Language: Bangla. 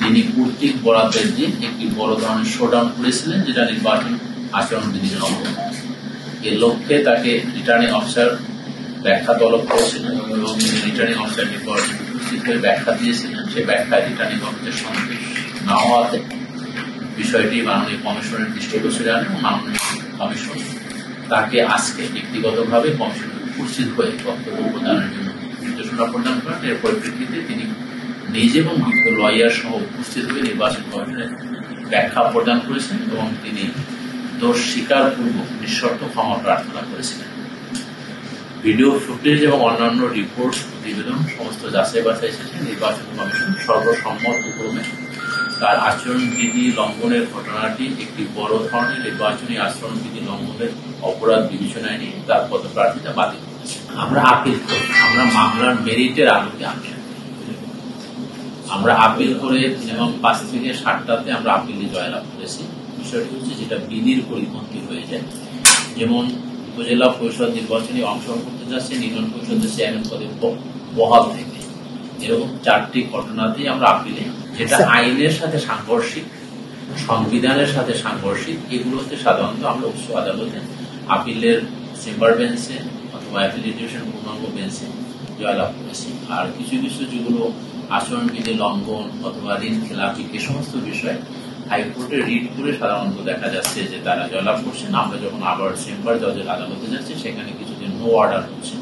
তিনি কর্তৃক বরাদ্দের দিন একটি বড় ধরনের শোডাউন করেছিলেন, যেটা নির্বাচন আচরণবিধির লঙ্ঘন। এর লক্ষ্যে তাকে রিটার্নিং অফিসার ব্যাখ্যা তলব করেছিলেন এবং তিনি রিটার্নিং অফিসার নিকট উপস্থিত হয়ে ব্যাখ্যা দিয়েছিলেন। সে ব্যাখ্যায় রিটার্নিং অফিসার সন্তুষ্ট না হওয়াতে বিষয়টি মাননীয় কমিশনের দৃষ্টিগোচরে আনে এবং মাননীয় কমিশন তাকে আজকে ব্যক্তিগতভাবে কমিশনে উপস্থিত হয়ে বক্তব্য প্রদানের জন্য নির্দেশনা প্রদান করেন। এর পরিপ্রেক্ষিতে তিনি নিজে এবং বিজ্ঞ লয়ার সহ উপস্থিত হয়ে নির্বাচন কমিশনের ব্যাখ্যা প্রদান করেছেন এবং তিনি দোষ স্বীকারপূর্বক নিঃশর্ত ক্ষমা প্রার্থনা করেছিলেন। ভিডিও ফুটেজ এবং অন্যান্য রিপোর্ট প্রতিবেদন সমস্ত যাচাই বাছাই শেষে নির্বাচন কমিশন সর্বসম্মতক্রমে তার আচরণবিধি লঙ্ঘনের ঘটনাটি একটি বড় ধরনের নির্বাচনী আচরণবিধি লঙ্ঘনের অপরাধ বিবেচনায় নিয়ে তার পদপ্রার্থিতা বাতিল করেছে। আমরা আপিল করি, আমরা মামলার মেরিটের আলোকে আমরা আপিল করে এবং 5 থেকে 7টাতে আমরা আপিলে জয়লাভ করেছি। বিষয়টি হচ্ছে যেটা বিধির পরিপন্থী হয়ে যায়, যেমন উপজেলা পরিষদ নির্বাচনে অংশগ্রহণ করতে যাচ্ছে ইউনিয়ন পরিষদের চেয়ারম্যান পদে বহাল থেকে, এরকম 4টি ঘটনাতেই আমরা আপিলে, যেটা আইনের সাথে সাংঘর্ষিক, সংবিধানের সাথে সাংঘর্ষিক, এগুলোতে সাধারণত আমরা উচ্চ আদালতে আপিলের চেম্বার বেঞ্চে অথবা অ্যাপিলিটেশন পূর্ণাঙ্গ বেঞ্চে জয়লাভ করেছি। আর কিছু কিছু যেগুলো আচরণবিধি লঙ্ঘন অথবা ঋণ খেলাপি, এ সমস্ত বিষয়ে হাইকোর্টে রিট করে সাধারণত দেখা যাচ্ছে যে তারা জয়লাভ করছেন। আমরা যখন আবার চেম্বার জজের আদালতে যাচ্ছি, সেখানে কিছুদিন নো অর্ডার হচ্ছে।